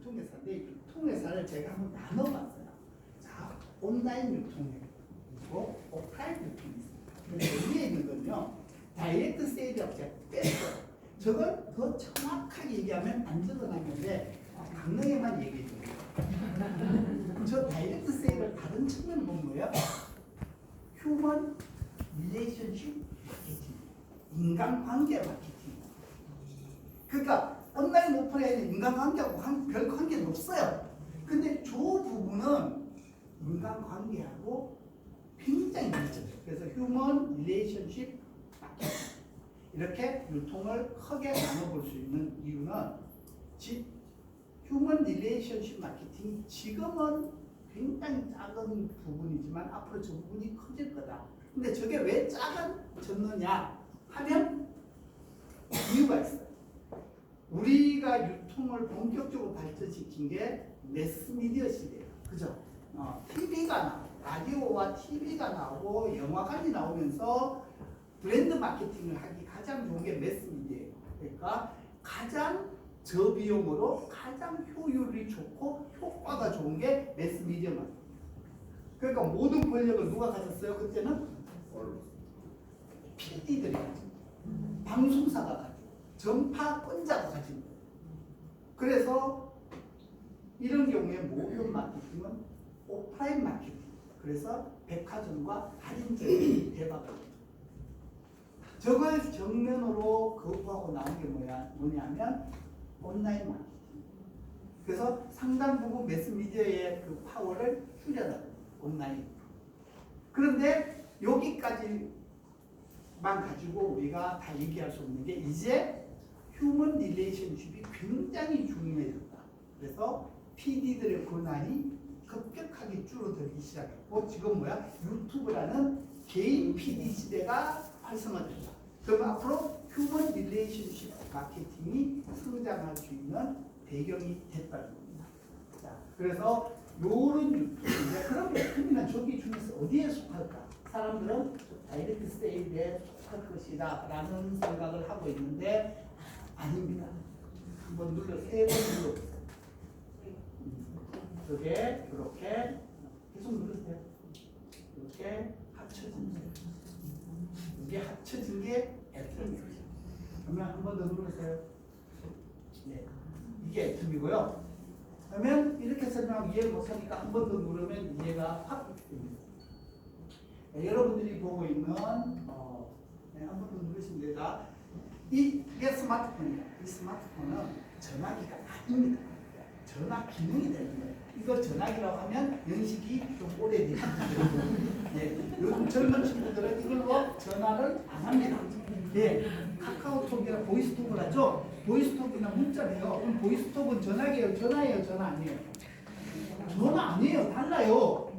유통회사인데 유통회사를 제가 한번 나눠봤어요. 자, 온라인 유통회 그리고 오프라인 유통이 있습니다. 그래서 여기에 있는 건요, 다이렉트 세일이라고 제가 뺐어요. 저걸 더 정확하게 얘기하면 안 적어놨는데 강릉에만 얘기해 줘요. 저 다이렉트 세일을 다른 측면을 보면 뭐예요? 휴먼 릴레이션십 마케팅, 인간관계 마케팅. 그러니까 온라인 오프라인은 인간관계하고 별 관계는 없어요. 근데 저 부분은 인간관계하고 굉장히 밀접해요. 그래서 휴먼 릴레이션십 마케팅, 이렇게 유통을 크게 나눠볼 수 있는 이유는 휴먼 릴레이션십 마케팅이 지금은 굉장히 작은 부분이지만 앞으로 저 부분이 커질 거다. 근데 저게 왜 작아졌느냐 하면 이유가 있어요. 우리가 유통을 본격적으로 발전시킨 게 매스미디어 시대예요. 그죠? TV가 라디오와 TV가 나오고 영화관이 나오면서 브랜드 마케팅을 하기 가장 좋은 게 매스미디어예요. 그러니까 가장 저비용으로 가장 효율이 좋고 효과가 좋은 게 매스미디어 마케팅. 그러니까 모든 권력을 누가 가졌어요? 그때는 PD들이 가지고, 방송사가 가지고, 전파권자가 가진 거예요. 그래서 이런 경우에 모든 마케팅은 오프라인 마케팅. 그래서 백화점과 할인점이 대박을. 저걸 정면으로 거부하고 나온 게 뭐냐면 온라인 마케팅. 그래서 상당 부분 매스미디어의 그 파워를 줄여다 온라인. 그런데 여기까지만 가지고 우리가 다 얘기할 수 없는 게 이제 휴먼 릴레이션십이 굉장히 중요해졌다. 그래서 PD들의 권한이 급격하게 줄어들기 시작했고 지금 유튜브라는 개인 PD 시대가 활성화된다. 그럼 앞으로 휴먼 릴레이션십 마케팅이 성장할 수 있는 배경이 됐다는 겁니다. 자, 그래서 요런 유튜브인데 그럼 유튜브는 저기 중에서 어디에 속할까? 사람들은 다이렉트 세일에 속할 것이다 라는 생각을 하고 있는데 아닙니다. 한번 세 번 눌러보세요. 저게 이렇게 계속 누르세요. 이렇게 합쳐진 거예요. 이게 합쳐진 게 애텀이에요. 그러면 한 번 더 누르세요. 네, 이게 애텀이고요. 그러면 이렇게 설명하면 이해 못하니까 한 번 더 누르면 이해가 확 됩니다. 네, 여러분들이 보고 있는 한 번 더 누르시면 됩니다. 이게 스마트폰입니다. 이 스마트폰은 전화기가 아닙니다. 전화 기능이 되는 거예요. 이거 전화기라고 하면 연식이 좀 오래되는 거예요. 네, 요즘 젊은 친구들은 이걸로 전화를 안 합니다. 네, 카카오톡이나 보이스톡을 하죠. 보이스톡이나 문자래요. 그럼 보이스톡은 전화기예요, 전화예요, 전화 아니에요? 전화 아니에요, 달라요.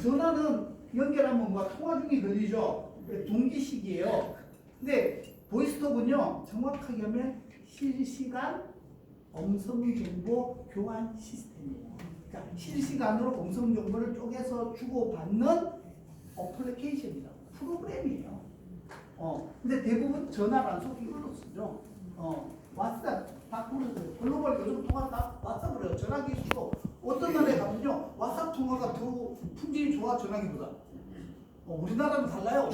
전화는 연결하면 통화 중에 걸리죠. 동기식이에요. 근데 보이스톡은요, 정확하게 하면 실시간 음성정보 교환 시스템이에요. 그러니까 실시간으로 음성정보를 쪼개서 주고받는 어플리케이션이다. 프로그램이에요. 근데 대부분 전화를 안 쓰고 이걸로 쓰죠. 왓츠앱 다 보내줘요. 글로벌 요즘 통화 다 왓츠앱으로 해요. 전화기 수도 어떤 나라에 가면요, 왓츠앱 통화가 더 품질이 좋아, 전화기보다. 우리나라는 달라요.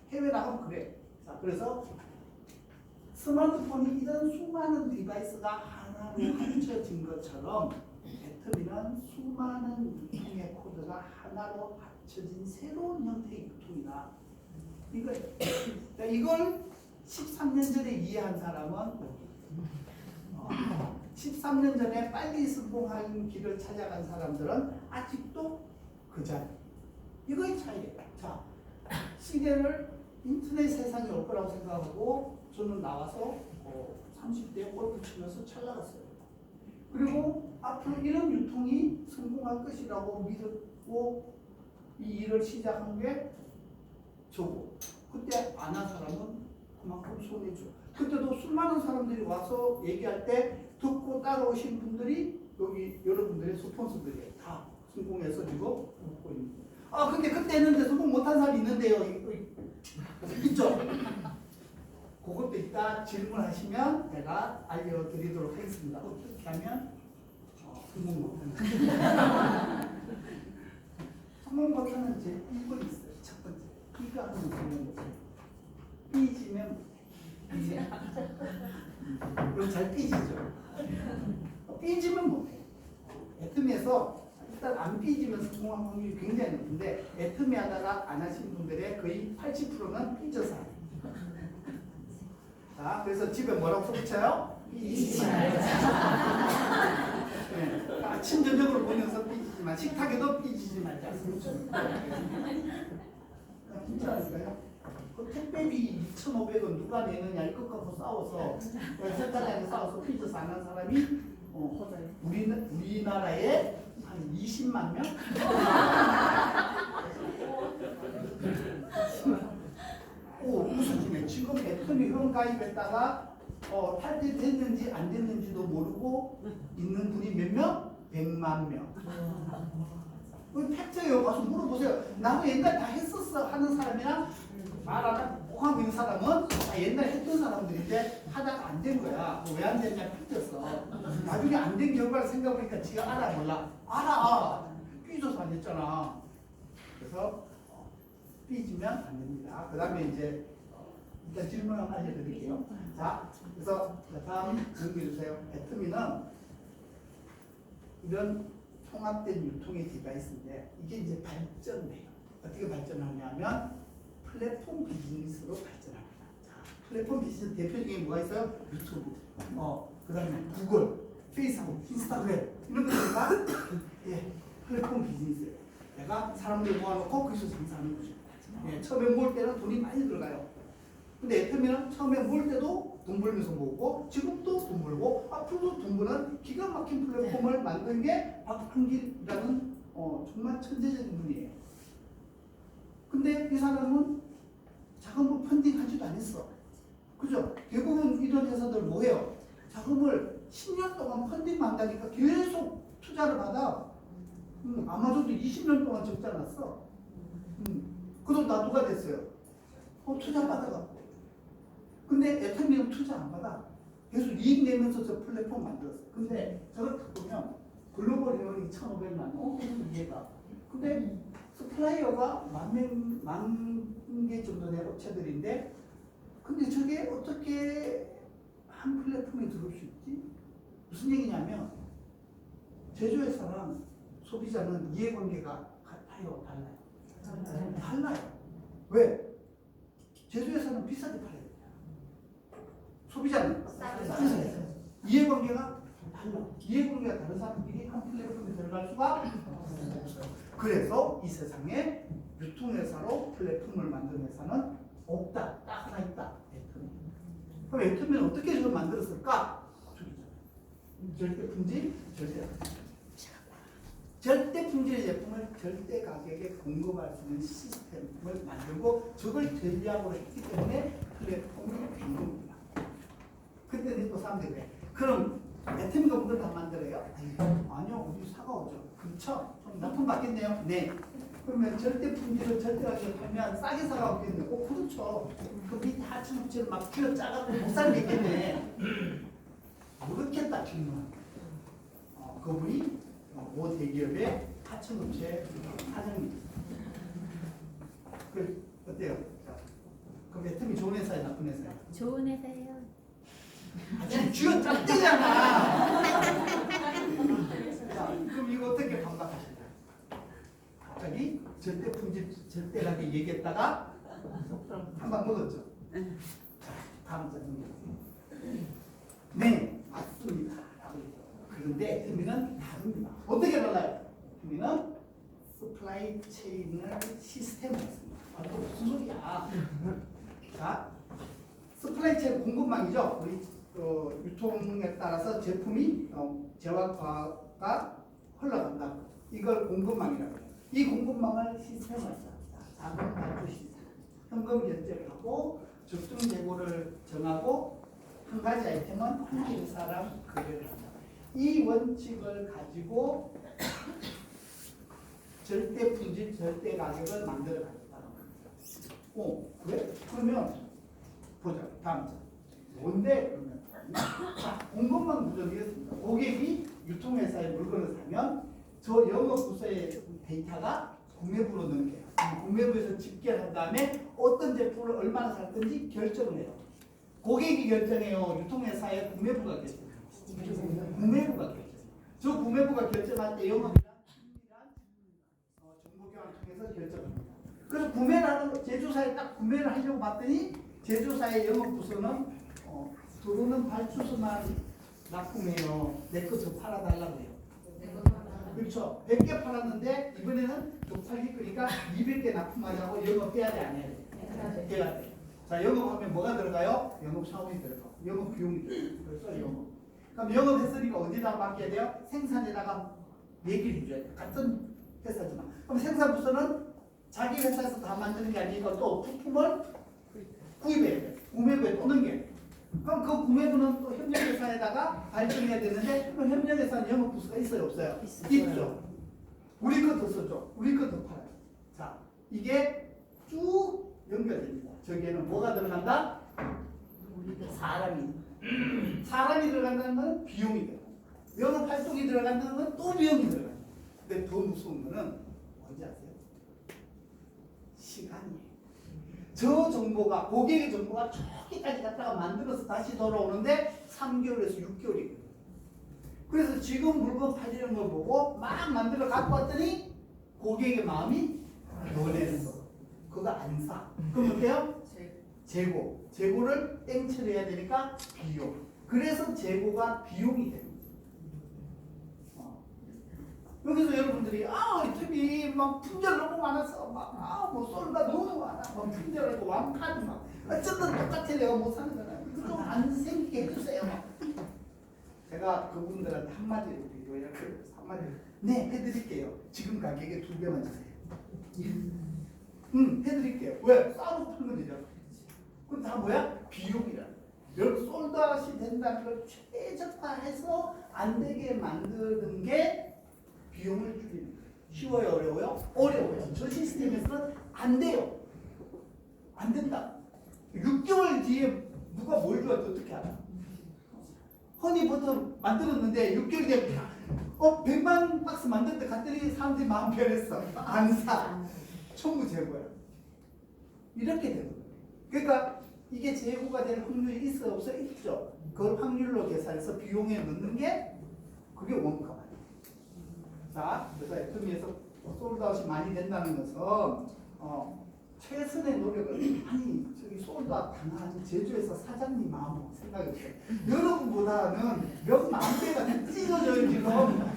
해외 나가면 그래. 자, 그래서 스마트폰이 이런 수많은 디바이스가 하나로 합쳐진 것처럼 애터미는 수많은 유통의 코드가 하나로 합쳐진 새로운 형태의 유통이다. 이걸 13년 전에 이해한 사람은 13년 전에 빨리 성공하는 길을 찾아간 사람들은 아직도 그 자리. 이거의 차이예요. 자, 시대를 인터넷 세상이 올 거라고 생각하고 저는 나와서 30대에 골프 치면서 잘 나갔어요. 그리고 앞으로 이런 유통이 성공할 것이라고 믿었고 이 일을 시작한 게 저고, 그때 안 한 사람은 그만큼 손해죠. 그때도 수많은 사람들이 와서 얘기할 때 듣고 따라오신 분들이 여기 여러분들의 스폰서들이에요. 다 성공해서 지금 먹고 있는 거예요. 근데 그때 했는데 성공 못한 사람이 있는데요. 있죠? 그것도 이따 질문하시면 내가 알려드리도록 하겠습니다. 어떻게 하면 성공 못하는 성공 못하는 제 1번 있어요. 첫 번째 B가 하는 성공 못해요. 삐지면 못해. 그럼 잘 삐지죠. 삐지면 못해. 애터미에서 일단 안 삐지면 성공할 확률이 굉장히 높은데 애터미 하다가 안 하신 분들의 거의 80%는 삐져서 해요. 자, 그래서 집에 뭐라고 써붙여요? 삐지지 말자. 네, 아침 저녁으로 보면서 삐지지만 식탁에도 삐지지 말자. 진짜일까요? 그 택배비 2,500원 누가 내느냐 이것 갖고 싸워서 세탁장에 싸워서 삐져서 안 한 사람이 우리나라에 한 20만 명? 오, 무슨 지금 애터미 회원 가입했다가 탈퇴됐는지 안 됐는지도 모르고 있는 분이 몇 명? 100만 명. 팩트예요. 가서 물어보세요. 나도 옛날 다 했었어 하는 사람이랑 말하다 하고 있는 사람은 옛날 했던 사람들인데 하다가 안 된 거야. 왜 안 됐냐 삐졌어. 나중에 안 된 결과를 생각해보니까 지가 알아 몰라? 알아. 삐져서 안 됐잖아. 그래서 삐지면 안 됩니다. 그 다음에 이제 일단 질문 하나 알려드릴게요. 자, 그래서 다음 넘겨주세요. 애터미는 이런 통합된 유통의 디바이스인데 이게 이제 발전돼요. 어떻게 발전하냐면 플랫폼 비즈니스로 발전합니다. 자, 플랫폼 비즈니스 대표적인 뭐가 있어요? 유튜브, 그 다음에 구글, 페이스북, 인스타그램 이런 것들과 플랫폼 비즈니스예요. 내가 사람들 모아놓고 거기서 장사하는 거죠. 처음에 모을 때는 돈이 많이 들어가요. 근데 애터미는 처음에 모을 때도 돈 벌면서 모으고 지금도 돈 벌고 앞으로도 돈 버는 기가 막힌 플랫폼을 만든 게 박한길이라는 정말 천재적인 분이에요. 근데 이 사람은 자금을 펀딩하지도 않았어. 그죠? 대부분 이런 회사들 뭐해요? 자금을 10년 동안 펀딩만 한다니까 계속 투자를 받아. 아마존도 20년 동안 적자 났어. 그러다 누가 됐어요? 투자 받아갖고. 근데 애터미는 투자 안 받아. 계속 이익 내면서 저 플랫폼 만들었어. 근데 저걸 딱 보면 글로벌 회원이 1,500만, 계속 이해가. 근데 스플라이어가 만 개 정도 된 업체들인데, 근데 저게 어떻게 한 플랫폼에 들어올 수 있지? 무슨 얘기냐면, 제조회사랑 소비자는 이해관계가 같아요, 달라요? 달라요. 왜? 제조회사는 비싸게 팔아요. 소비자는 싸게 사요. 이해관계가 달라. 이해관계가 다른 사람끼리 한 플랫폼에 들어갈 수가 없어요. 그래서 이 세상에 유통회사로 플랫폼을 만든 회사는 없다. 딱 하나 있다. 애터미. 그럼 애터미는 어떻게 저걸 만들었을까? 절대 품질, 절대 품질의 제품을 절대 가격에 공급할 수 있는 시스템을 만들고 저걸 전략으로 했기 때문에 플랫폼이 된 겁니다. 그때 또 사람들이 그래. 그럼 애터미가 뭔가 다 만들어요? 아니요, 우리 사가오죠. 그렇죠? 좀 납품 받겠네요. 네. 그러면 절대 품질을 절대 가격에 팔면 싸게 사가오겠네요. 그렇죠. 그 밑에 하청업체를 막 쥐어 짜갖고 못 살겠네. 모르겠다 질문. 그분이 모 대기업의 하청업체 사장님. 어때요? 그럼 애터미 좋은 회사예요, 나쁜 회사예요? 좋은 회사예요. 지금 쥐어 짰대잖아. 그럼 이거 어떻게 반박하실까요? 갑자기 절대 품질, 절대 가격 얘기했다가 한 방 먹었죠. 자, 다음 장면. 네, 맞습니다. 그런데 애터미는 다릅니다. 어떻게 달라요? 애터미는 서플라이 체인을 시스템을 했습니다. 또 무슨 소리야? 자, 서플라이 체인 공급망이죠. 우리 유통에 따라서 제품이 제화가 흘러간다. 이걸 공급망이라고 해요. 이 공급망을 시스템화했다. 자금 발주 시스템, 현금 결제를 하고 적정 재고를 정하고 한 가지 아이템은 하나의 회사랑 거래를 한다. 이 원칙을 가지고 절대 품질, 절대 가격을 만들어 가겠다는 겁니다. 그래? 그러면 보자. 다음 장. 뭔데? 그러면 자, 공급망 구조이겠습니다. 고객이 유통회사 유통회사에 물건을 사면 저 영업부서의 데이터가 구매부로 넘겨요. 구매부에서 집계를 한 다음에 어떤 제품을 얼마나 살 건지 결정을 해요. 고객이 결정해요. 유통회사의 구매부가 결정해요. 구매부가 결정해요. 저 구매부가 결정할 때 영업이랑 정보교환을 통해서 결정합니다. 그래서 구매를 하는 제조사에 딱 구매를 하려고 봤더니 제조사의 영업부서는 들어오는 발주서만 납품해요. 내 거 저 팔아달라고 해요. 그렇죠. 100개 팔았는데 이번에는 좀 팔릴 거니까 200개 납품하자고 영업해야 돼, 안 해야 돼? 해야 돼. 자, 영업하면 뭐가 들어가요? 영업 사원이 들어가고 영업 비용이 들어가요. 그래서 영업. 그럼 영업했으니까 어디다가 맡겨야 돼요? 생산에다가 얘기를 해줘야 돼. 같은 회사지만. 그럼 생산부서는 자기 회사에서 다 만드는 게 아니니까 또 부품을 구입해야 돼. 구매부에 또 넘겨야 돼. 그럼 그 구매부는 또 협력회사에다가 발전해야 되는데 그럼 협력회사는 영업부서가 있어요, 없어요? 있죠. 우리 것도 써줘. 우리 것도 팔아요. 자, 이게 쭉 연결됩니다. 저기에는 뭐가 들어간다? 사람이 들어간다는 건 비용이 들어간다. 영업 활동이 들어간다는 건 또 비용이 들어간다. 근데 더 무서운 거는 뭔지 아세요? 시간이에요. 저 정보가 고객의 정보가 저기까지 갔다가 만들어서 다시 돌아오는데 3개월에서 6개월이거든요. 그래서 지금 물건 팔리는 걸 보고 막 만들어 갖고 왔더니 고객의 마음이 변했어. 그거 안 사. 그럼 어때요? 재고를 땡처리해야 되니까 비용. 그래서 재고가 비용이 됩니다. 여기서 여러분들이 이 탭이 막 품절 너무 많아서 뭐 쏠다 너무 많아 막 품절하고 완판이 막 어쨌든 똑같아 내가 못 사는 거나 이거 좀 안 생기게 해주세요. 제가 그분들한테 한마디로 이렇게 한마디로 네 해드릴게요. 지금 가격에 2배만 주세요. 해드릴게요. 왜? 싸고 파는 거죠. 그건 다 뭐야? 비용이라. 여러분 솔드아웃이 된다는 걸 최적화해서 안 되게 만드는 게 비용을 줄이는 거예요. 쉬워요, 어려워요? 어려워요. 저 시스템에서는 안 돼요. 안 된다. 6개월 뒤에 누가 뭘 좋아할지 어떻게 알아? 허니버터 만들었는데 6개월 뒤에 100만 박스 만들 때 갔더니 사람들이 마음 변했어. 안 사. 전부 재고야. 이렇게 되는 거예요. 그러니까 이게 재고가 될 확률이 있어 없어? 있죠. 그걸 확률로 계산해서 비용에 넣는 게 그게 원가. 자, 그래서 애터미에서 솔드아웃이 많이 된다는 것은 최선의 노력을 아니 저기 솔드아웃 당한 제조회사 사장님 마음 생각해보세요. 여러분보다는 몇 만 배가 찢어져요. 지금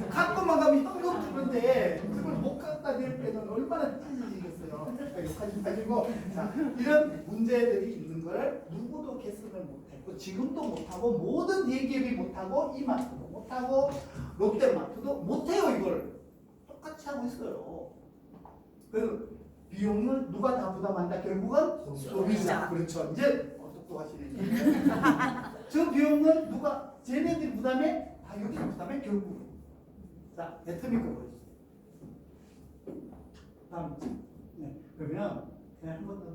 갖고만 가면 현금 주는데 그걸 못 갖다 댈 때는 얼마나 찢어지겠어요. 욕하지 마시고 자, 이런 문제들이 있는 걸 누구도 개선을 못했고 지금도 못하고 모든 대기업이 못하고 이마트도 못하고 롯데마트도 못해요. 이걸 똑같이 하고 있어요. 그래서 비용을 누가 다 부담한다? 결국은 소비자. 그렇죠. 이제 똑똑하시네. 저 비용은 누가 쟤네들이 부담해? 다 여기서 부담해 결국은. 자, 애터미 거 보여주세요. 다음 네. 그러면 한 번 더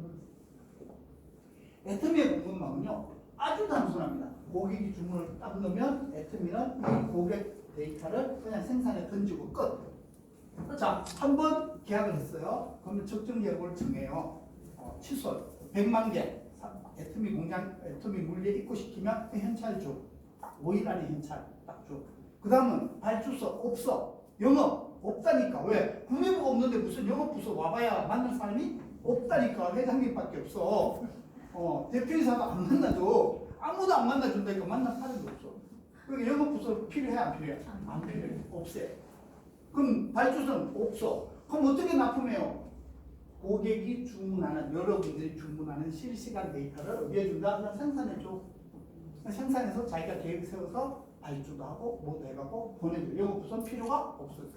애터미의 공급망은요 아주 단순합니다. 고객이 주문을 딱 넣으면 애터미는 이 고객 데이터를 그냥 생산에 던지고 끝. 자, 한 번 계약을 했어요. 그러면 적정 예고를 정해요. 취소 100만 개. 애터미 공장, 애터미 물리에 입고시키면 현찰 줘. 5일 안에 현찰 딱 줘. 그 다음은 발주서 없어. 영업 없다니까. 왜? 구매부가 없는데 무슨 영업부서 와봐야 만날 사람이 없다니까. 회장님밖에 없어. 대표이사가 안 만나줘. 아무도 안 만나준다니까 만날 사람이 없어. 그러니까 영업부서 필요해 안 필요해? 안 필요해. 없애. 그럼 발주서는 없어. 그럼 어떻게 납품해요? 고객이 주문하는, 여러분들이 주문하는 실시간 데이터를 어디에 준다? 그냥 생산해줘. 생산해서 자기가 계획 세워서 발주도 하고 뭐도 해가고 보내줘. 영업부서는 필요가 없어요.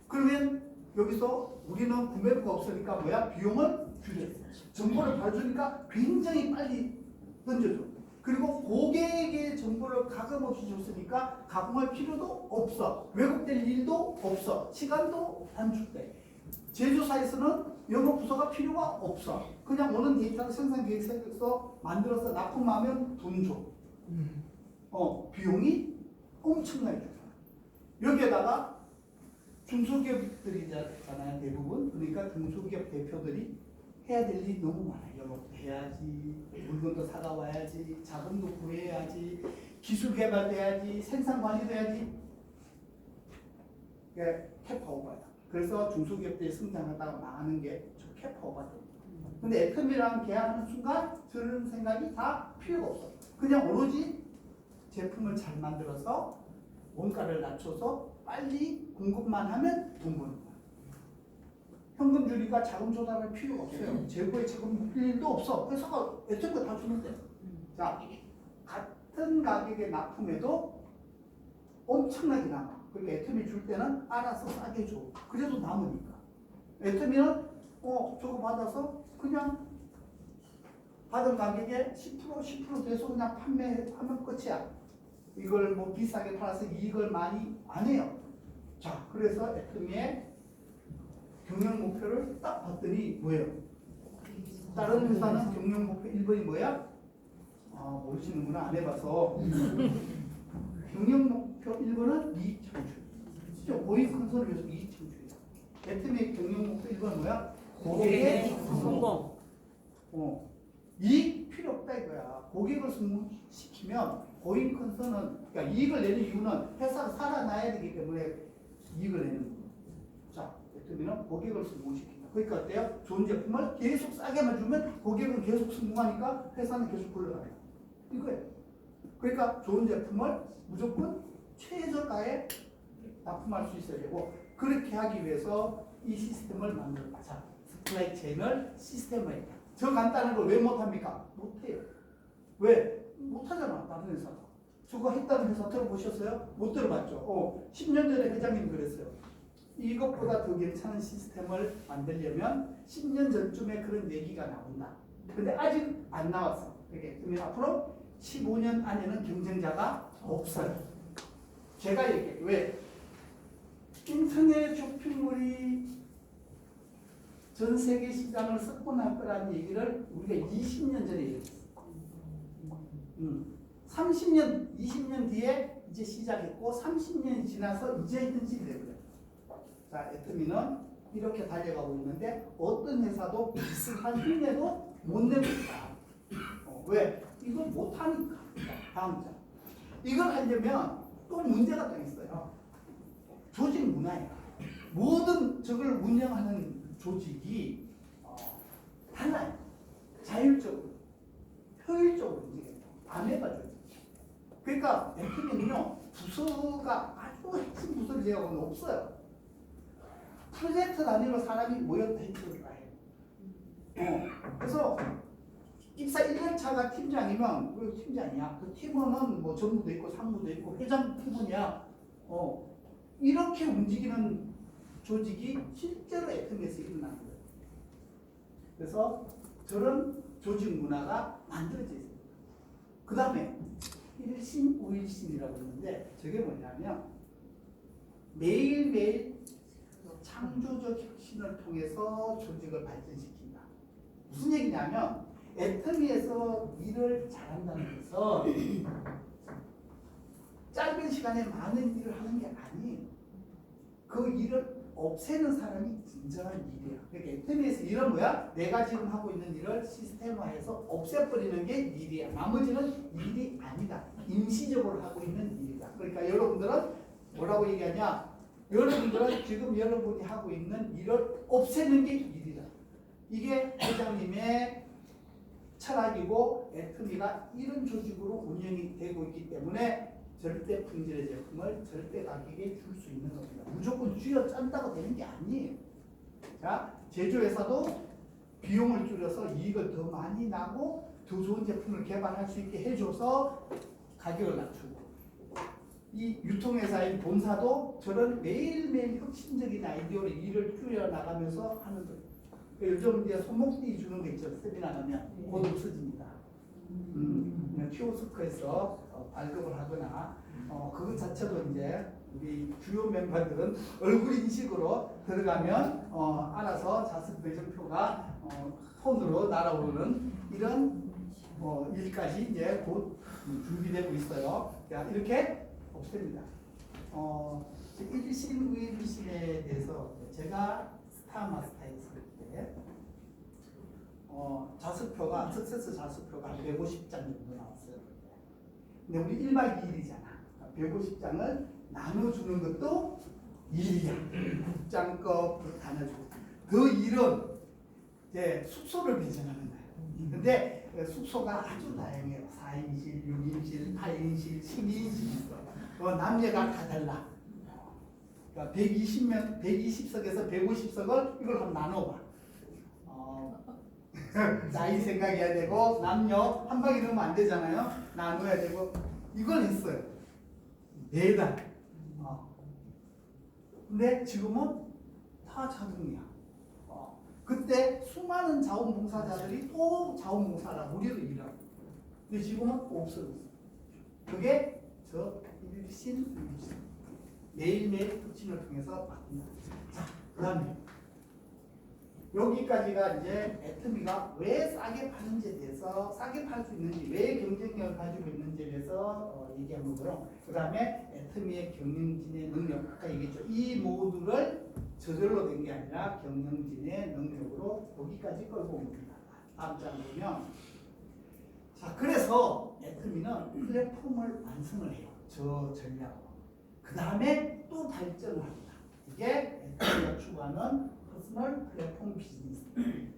그러면 여기서 우리는 구매부가 없으니까 뭐야? 비용을 줄여. 정보를 봐주니까 굉장히 빨리 던져줘. 그리고 고객의 정보를 가감없이 줬으니까 가공할 필요도 없어. 왜곡될 일도 없어. 시간도 단축돼. 제조사에서는 영업부서가 필요가 없어. 그냥 오는 데이터를 생산 계획서에서 만들어서 납품하면 돈 줘. 비용이 엄청나게 줄어. 여기에다가 중소기업들이잖아요, 대부분. 그러니까 중소기업 대표들이 해야 될 일이 너무 많아요. 영업도 해야지, 물건도 사다 와야지, 자금도 구해야지, 기술 개발도 해야지, 생산 관리도 해야지. 이게 캐파오버야. 그래서 중소기업들이 성장하다가 망하는 게 저 캐파오버다. 근데 애텀이랑 계약하는 순간 저런 생각이 다 필요가 없어. 그냥 오로지 제품을 잘 만들어서 원가를 낮춰서 빨리 공급만 하면 돈 버는 거야. 현금 주니까 자금 조달할 필요가 없어요. 재고에 자금 빌 일도 없어. 회사가 애초부터 다 주는데. 자, 같은 가격에 납품해도 엄청나게 남아. 그리고 애터미 줄 때는 알아서 싸게 줘. 그래도 남으니까. 애터미는 저거 받아서 그냥 받은 가격에 10% 돼서 그냥 판매하면 끝이야. 이걸 뭐 비싸게 팔아서 이익을 많이 안 해요. 자, 그래서 애터미의 경영 목표를 딱 봤더니 뭐예요? 다른 회사는 경영 목표 1번이 뭐야? 모르시는구나. 안 해봐서. 경영 목표 1번은 이익 창출. 진짜 고객 컨설을 위해서 이익 창출이야. 애터미의 경영 목표 1번은 뭐야? 고객의 성공. 이익 필요 없다 이거야. 고객을 성공시키면 고객 컨설은, 그러니까 이익을 내는 이유는 회사가 살아나야 되기 때문에 이익을 내는 거예요. 자, 애터미는 고객을 성공시킨다. 그러니까 어때요? 좋은 제품을 계속 싸게만 주면 고객은 계속 성공하니까 회사는 계속 굴러가요. 이거예요. 그러니까 좋은 제품을 무조건 최저가에 납품할 수 있어야 되고, 그렇게 하기 위해서 이 시스템을 만들었다. 자, 스플라이 체인을 시스템화했다. 저 간단한 걸 왜 못합니까? 못해요. 왜? 못하잖아, 다른 회사가. 저거 했다는 회사 들어보셨어요? 못 들어봤죠? 10년 전에 회장님이 그랬어요. 이것보다 더 괜찮은 시스템을 만들려면 10년 전쯤에 그런 얘기가 나온다. 근데 아직 안 나왔어. 그러면 앞으로 15년 안에는 경쟁자가 없어요. 제가 얘기해요. 왜? 인터넷 쇼핑몰이 전 세계 시장을 석권할 거라는 얘기를 우리가 20년 전에 얘기했어요. 30년, 20년 뒤에 이제 시작했고 30년이 지나서 이제 현실이 되고요. 자, 애터미는 이렇게 달려가고 있는데 어떤 회사도 비슷한 흉내도 못 내고 있다. 왜? 이걸 못하니까. 다음 장. 이걸 하려면 또 문제가 또 있어요. 조직 문화야. 모든 저걸 운영하는 조직이 달라요. 자율적으로, 효율적으로 움직여요. 안 해봐줘요. 그러니까 애터미는요, 부서가 아주 핵심 부서를 제외하고는 없어요. 프로젝트 단위로 사람이 모였다 해줘야 해요. 그래서 입사 1년차가 팀장이면 그 팀장이야. 그 팀원은 뭐 전무도 있고 상무도 있고 회장 팀원이야. 이렇게 움직이는 조직이 실제로 애터미에서 일어나는 거예요. 그래서 저런 조직 문화가 만들어져 있습니다. 그 다음에 1신, 5일신이라고 하는데 저게 뭐냐면 매일매일 창조적 혁신을 통해서 조직을 발전시킨다. 무슨 얘기냐면 애터미에서 일을 잘한다는 것은 짧은 시간에 많은 일을 하는 게 아니에요. 그 일을 없애는 사람이 진정한 일이야. 그러니까 애터미에서 일은 뭐야? 내가 지금 하고 있는 일을 시스템화해서 없애버리는 게 일이야. 나머지는 일이 아니다. 임시적으로 하고 있는 일이다. 그러니까 여러분들은 뭐라고 얘기하냐? 여러분들은 지금 여러분이 하고 있는 일을 없애는 게 일이다. 이게 회장님의 철학이고 애터미가 이런 조직으로 운영이 되고 있기 때문에 절대 품질의 제품을 절대 가격에 줄 수 있는 겁니다. 무조건 쥐어 짠다고 되는 게 아니에요. 자, 제조회사도 비용을 줄여서 이익을 더 많이 나고 더 좋은 제품을 개발할 수 있게 해줘서 가격을 낮추고, 이 유통회사인 본사도 저런 매일매일 혁신적인 아이디어로 일을 줄여나가면서 하는 거예요. 요즘 이제 손목띠 주는 거 있죠. 세미나 가면 곧 없어집니다. 키오스크에서 발급을 하거나 그것 자체도 이제 우리 주요 멤버들은 얼굴 인식으로 들어가면 알아서 자습 배정표가 폰으로 날아오르는 이런 일까지 이제 곧 준비되고 있어요. 자, 이렇게 없습니다. 일신, 우일신에 대해서 제가 스타마스터에 있을 때 자수표가 석세스 자수표가 한 150장 정도 나왔어요. 근데 우리 1박 2일이잖아. 150장을 나눠주는 것도 일이야. 국장급 나눠주고. 그 일은 이제 숙소를 배정하는 거예요. 근데 숙소가 아주 다양해요. 4인실, 6인실, 8인실, 12인실 있어. 남녀가 다 달라. 그러니까 120석에서 150석을 이걸 한번 나눠봐. 나이 생각해야 되고 남녀 한 방에 넣으면 안 되잖아요. 나눠야 되고 이걸 했어요. 매달. 근데 지금은 다 자동이야. 그때 수많은 자원봉사자들이 또 자원봉사라 우리를 일하고. 근데 지금은 없어졌어. 그게 저 일신, 일신. 매일매일 특징을 통해서 바꾼다. 자, 그 다음에 여기까지가 이제 애터미가 왜 싸게 파는지에 대해서, 싸게 팔 수 있는지, 왜 경쟁력을 가지고 있는지에 대해서 얘기한 거고요. 그 다음에 애터미의 경영진의 능력, 아까 얘기했죠. 이 모두를 저절로 된 게 아니라 경영진의 능력으로 여기까지 끌고 옵니다. 다음 장 보면, 자, 그래서 애터미는 플랫폼을 완성을 해요. 저 전략으로. 그 다음에 또 발전을 합니다. 이게 애터미가 추구하는 퍼스널 플랫폼 비즈니스.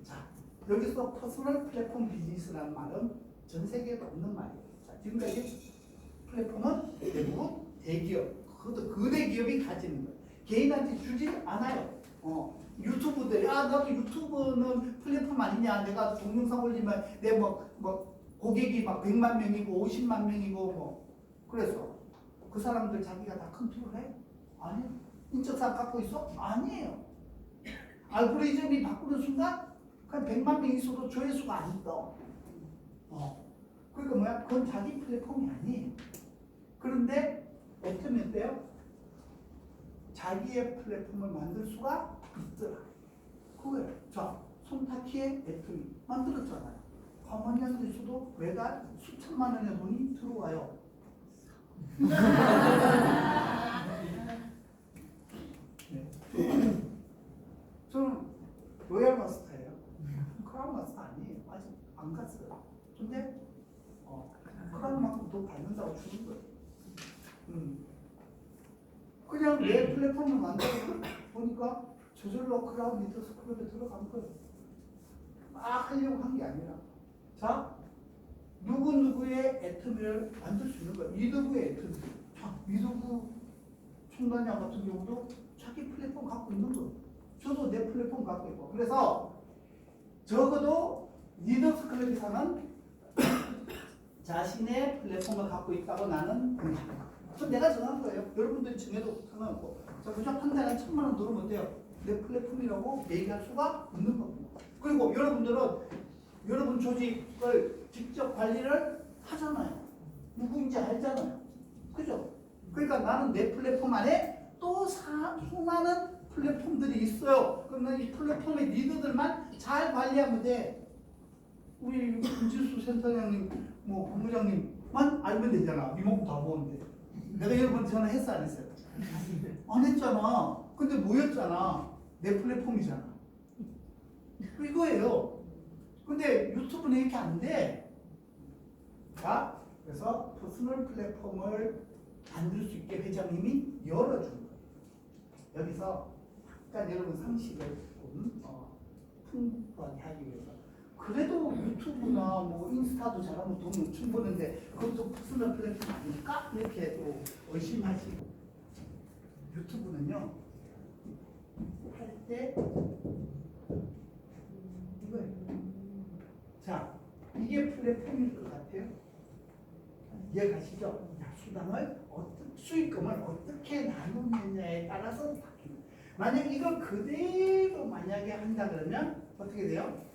자, 여기서 퍼스널 플랫폼 비즈니스라는 말은 전 세계에 없는 말이에요. 자, 지금까지 플랫폼은 대부분 대기업, 그것도 거대 기업이 가지는 거예요. 개인한테 주지 않아요. 유튜브들이, 나도 유튜브는 플랫폼 아니냐, 내가 동영상 올리면 내 고객이 막 100만 명이고 50만 명이고 그래서 그 사람들 자기가 다 컨트롤해? 아니요. 인적사항 갖고 있어? 아니에요. 알고리즘이 바꾸는 순간 그냥 100만 명 있어도 조회수가 안 떠. 그러니까 뭐야? 그건 자기 플랫폼이 아니에요. 그런데 애터미 어때요? 자기의 플랫폼을 만들 수가 있더라. 그거예요. 자, 손타키의 애터미 만들었잖아요. 가만히 앉아 있어도 매달 수천만 원의 돈이 들어와요. 네. 저는 로얄 마스터예요. 크라운 마스터 아니에요. 아직 안 갔어요. 근데 크라운만큼 더 받는다고 주는 거예요. 그냥 내 플랫폼을 만들어 보니까 저절로 크라운 리더스 클럽에 들어간 거예요. 막 하려고 한 게 아니라. 자, 누구누구의 애터미를 만들 수 있는 거예요. 미드부의 애터미. 자, 미드부 총단장 같은 경우도 자기 플랫폼 갖고 있는 거예요. 저도 내 플랫폼 갖고 있고. 그래서 적어도 리더스 클럽에서는 자신의 플랫폼을 갖고 있다고 나는 생각합니다. 그건 내가 정한 거예요. 여러분들이 정해도 상관없고. 자, 그냥 한 달에 1,000만 원 들어오면 어때요? 내 플랫폼이라고 얘기할 수가 있는 겁니다. 그리고 여러분들은 여러분 조직을 직접 관리를 하잖아요. 누구인지 알잖아요. 그죠? 그러니까 나는 내 플랫폼 안에 또 수많은 플랫폼들이 있어요. 그러면 이 플랫폼의 리더들만 잘 관리하면 돼. 우리 김지수 센터장님, 본부장님만 알면 되잖아. 리모컨 다 보는데. 내가 여러분한테 전화했어, 안 했어요? 안 했잖아. 근데 뭐였잖아? 내 플랫폼이잖아. 이거예요. 근데 유튜브는 이렇게 안 돼. 자, 그래서 퍼스널 플랫폼을 만들 수 있게 회장님이 열어준 거예요. 여기서 약간 여러분 상식을 좀 풍부하게 하기 위해서. 그래도 유튜브나 인스타도 잘하면 돈 엄청 버는데 그것도 퍼스널 플랫폼 아닐까? 이렇게 또 의심하시고. 유튜브는요, 할 때 이거예요. 자, 이게 플랫폼일 것 같아요. 이해가시죠? 수당을 수익금을 어떻게 나누느냐에 따라서 바뀝니다. 만약 이걸 그대로 만약에 한다 그러면 어떻게 돼요?